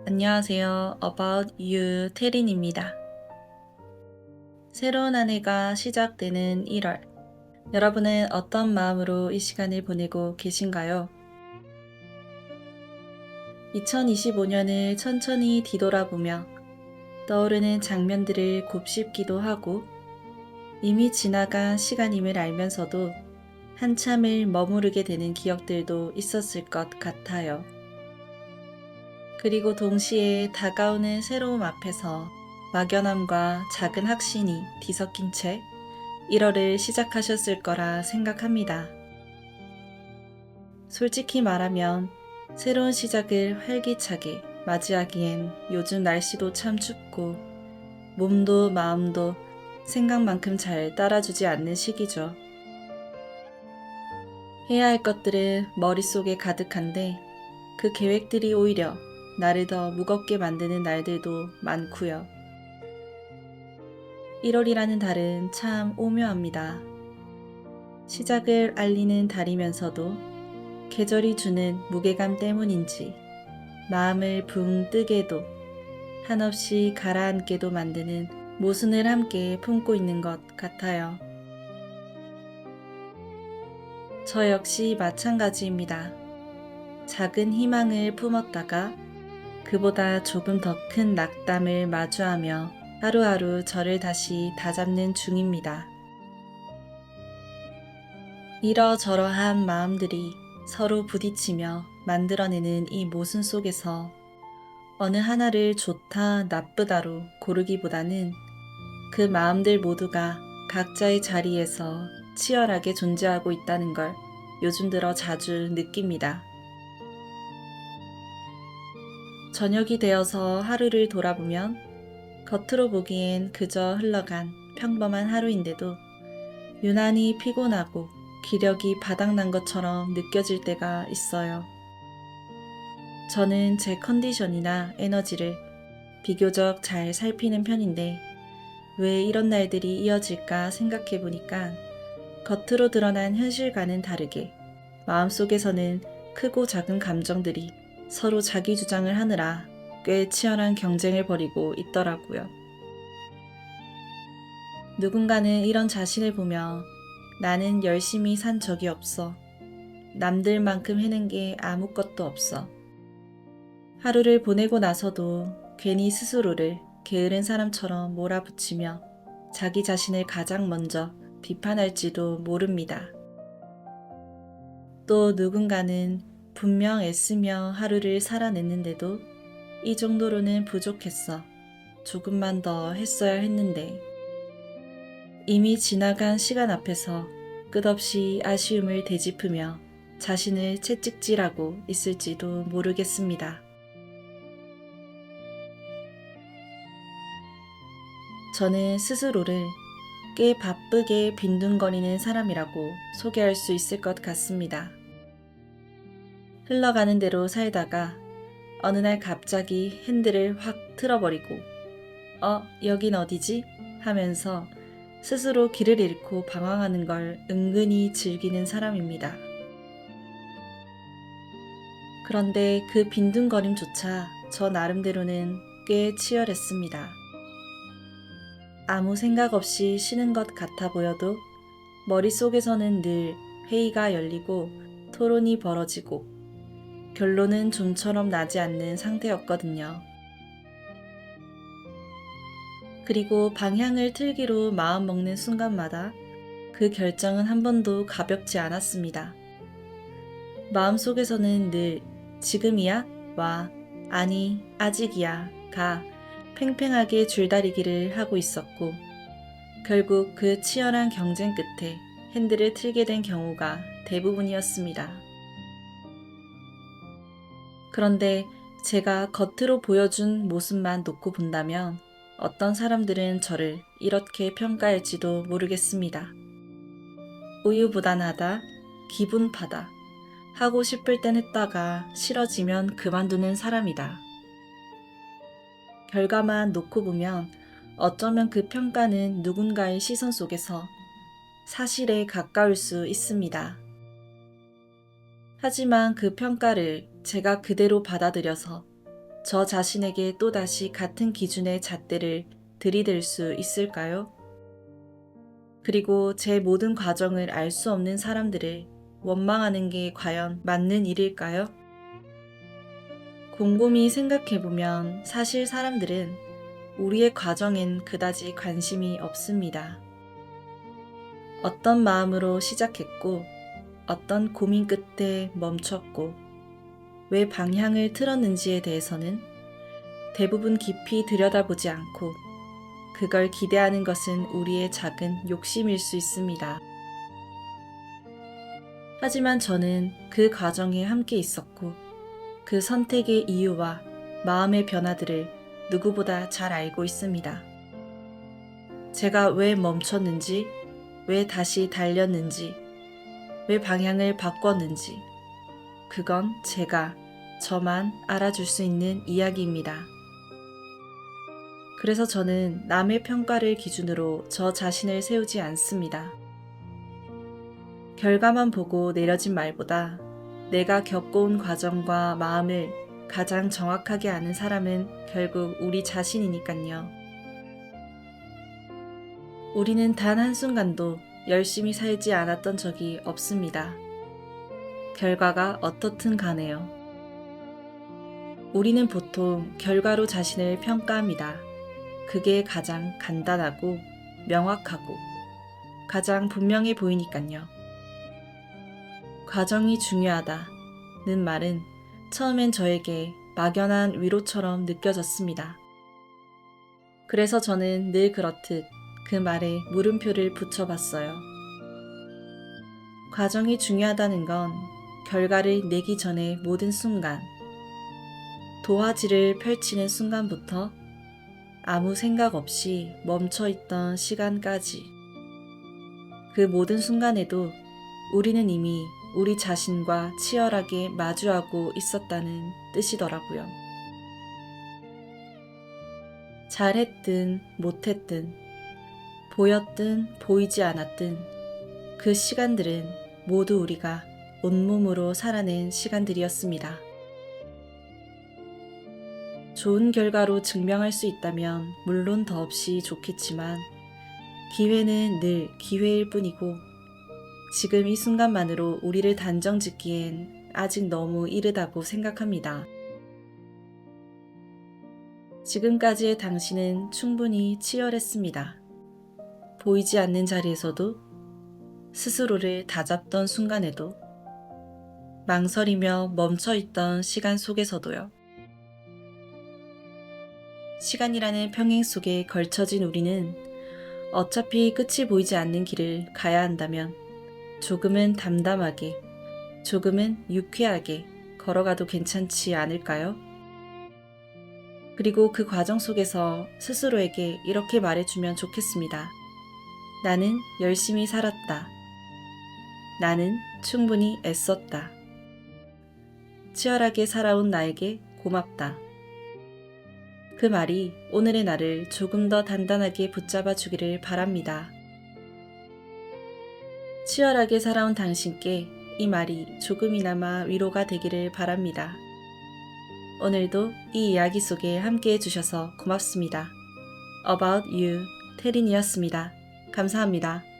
안녕하세요. About You 태린입니다. 새로운 한 해가 시작되는 1월. 여러분은 어떤 마음으로 이 시간을 보내고 계신가요? 2025년을 천천히 뒤돌아보며 떠오르는 장면들을 곱씹기도 하고 이미 지나간 시간임을 알면서도 한참을 머무르게 되는 기억들도 있었을 것 같아요. 그리고 동시에 다가오는 새로움 앞에서 막연함과 작은 확신이 뒤섞인 채 1월을 시작하셨을 거라 생각합니다. 솔직히 말하면 새로운 시작을 활기차게 맞이하기엔 요즘 날씨도 참 춥고 몸도 마음도 생각만큼 잘 따라주지 않는 시기죠. 해야 할 것들은 머릿속에 가득한데 그 계획들이 오히려 나를 더 무겁게 만드는 날들도 많고요. 1월이라는 달은 참 오묘합니다. 시작을 알리는 달이면서도 계절이 주는 무게감 때문인지 마음을 붕 뜨게도 한없이 가라앉게도 만드는 모순을 함께 품고 있는 것 같아요. 저 역시 마찬가지입니다. 작은 희망을 품었다가 그보다 조금 더 큰 낙담을 마주하며 하루하루 저를 다시 다잡는 중입니다. 이러저러한 마음들이 서로 부딪히며 만들어내는 이 모순 속에서 어느 하나를 좋다, 나쁘다로 고르기보다는 그 마음들 모두가 각자의 자리에서 치열하게 존재하고 있다는 걸 요즘 들어 자주 느낍니다. 저녁이 되어서 하루를 돌아보면 겉으로 보기엔 그저 흘러간 평범한 하루인데도 유난히 피곤하고 기력이 바닥난 것처럼 느껴질 때가 있어요. 저는 제 컨디션이나 에너지를 비교적 잘 살피는 편인데 왜 이런 날들이 이어질까 생각해 보니까 겉으로 드러난 현실과는 다르게 마음속에서는 크고 작은 감정들이 서로 자기 주장을 하느라 꽤 치열한 경쟁을 벌이고 있더라고요. 누군가는 이런 자신을 보며 나는 열심히 산 적이 없어. 남들만큼 해낸 게 아무것도 없어. 하루를 보내고 나서도 괜히 스스로를 게으른 사람처럼 몰아붙이며 자기 자신을 가장 먼저 비판할지도 모릅니다. 또 누군가는 분명 애쓰며 하루를 살아냈는데도 이 정도로는 부족했어. 조금만 더 했어야 했는데. 이미 지나간 시간 앞에서 끝없이 아쉬움을 되짚으며 자신을 채찍질하고 있을지도 모르겠습니다. 저는 스스로를 꽤 바쁘게 빈둥거리는 사람이라고 소개할 수 있을 것 같습니다. 흘러가는 대로 살다가 어느 날 갑자기 핸들을 확 틀어버리고 여긴 어디지? 하면서 스스로 길을 잃고 방황하는 걸 은근히 즐기는 사람입니다. 그런데 그 빈둥거림조차 저 나름대로는 꽤 치열했습니다. 아무 생각 없이 쉬는 것 같아 보여도 머릿속에서는 늘 회의가 열리고 토론이 벌어지고 결론은 좀처럼 나지 않는 상태였거든요. 그리고 방향을 틀기로 마음먹는 순간마다 그 결정은 한 번도 가볍지 않았습니다. 마음속에서는 늘 지금이야? 와, 아니, 아직이야, 가 팽팽하게 줄다리기를 하고 있었고 결국 그 치열한 경쟁 끝에 핸들을 틀게 된 경우가 대부분이었습니다. 그런데 제가 겉으로 보여준 모습만 놓고 본다면 어떤 사람들은 저를 이렇게 평가할지도 모르겠습니다. 우유부단하다, 기분파다, 하고 싶을 땐 했다가 싫어지면 그만두는 사람이다. 결과만 놓고 보면 어쩌면 그 평가는 누군가의 시선 속에서 사실에 가까울 수 있습니다. 하지만 그 평가를 제가 그대로 받아들여서 저 자신에게 또다시 같은 기준의 잣대를 들이댈 수 있을까요? 그리고 제 모든 과정을 알 수 없는 사람들을 원망하는 게 과연 맞는 일일까요? 곰곰이 생각해보면 사실 사람들은 우리의 과정엔 그다지 관심이 없습니다. 어떤 마음으로 시작했고, 어떤 고민 끝에 멈췄고, 왜 방향을 틀었는지에 대해서는 대부분 깊이 들여다보지 않고 그걸 기대하는 것은 우리의 작은 욕심일 수 있습니다. 하지만 저는 그 과정에 함께 있었고 그 선택의 이유와 마음의 변화들을 누구보다 잘 알고 있습니다. 제가 왜 멈췄는지, 왜 다시 달렸는지, 왜 방향을 바꿨는지, 그건 제가 저만 알아줄 수 있는 이야기입니다. 그래서 저는 남의 평가를 기준으로 저 자신을 세우지 않습니다. 결과만 보고 내려진 말보다 내가 겪어온 과정과 마음을 가장 정확하게 아는 사람은 결국 우리 자신이니까요. 우리는 단 한순간도 열심히 살지 않았던 적이 없습니다. 결과가 어떻든 가네요. 우리는 보통 결과로 자신을 평가합니다. 그게 가장 간단하고 명확하고 가장 분명해 보이니까요. 과정이 중요하다는 말은 처음엔 저에게 막연한 위로처럼 느껴졌습니다. 그래서 저는 늘 그렇듯 그 말에 물음표를 붙여봤어요. 과정이 중요하다는 건 결과를 내기 전의 모든 순간, 도화지를 펼치는 순간부터 아무 생각 없이 멈춰있던 시간까지, 그 모든 순간에도 우리는 이미 우리 자신과 치열하게 마주하고 있었다는 뜻이더라고요. 잘했든 못했든, 보였든 보이지 않았든 그 시간들은 모두 우리가 온몸으로 살아낸 시간들이었습니다. 좋은 결과로 증명할 수 있다면 물론 더없이 좋겠지만 기회는 늘 기회일 뿐이고 지금 이 순간만으로 우리를 단정 짓기엔 아직 너무 이르다고 생각합니다. 지금까지의 당신은 충분히 치열했습니다. 보이지 않는 자리에서도, 스스로를 다잡던 순간에도, 망설이며 멈춰있던 시간 속에서도요. 시간이라는 평행 속에 걸쳐진 우리는 어차피 끝이 보이지 않는 길을 가야 한다면 조금은 담담하게, 조금은 유쾌하게 걸어가도 괜찮지 않을까요? 그리고 그 과정 속에서 스스로에게 이렇게 말해주면 좋겠습니다. 나는 열심히 살았다. 나는 충분히 애썼다. 치열하게 살아온 나에게 고맙다. 그 말이 오늘의 나를 조금 더 단단하게 붙잡아 주기를 바랍니다. 치열하게 살아온 당신께 이 말이 조금이나마 위로가 되기를 바랍니다. 오늘도 이 이야기 속에 함께 해주셔서 고맙습니다. About You, 태린이었습니다. 감사합니다.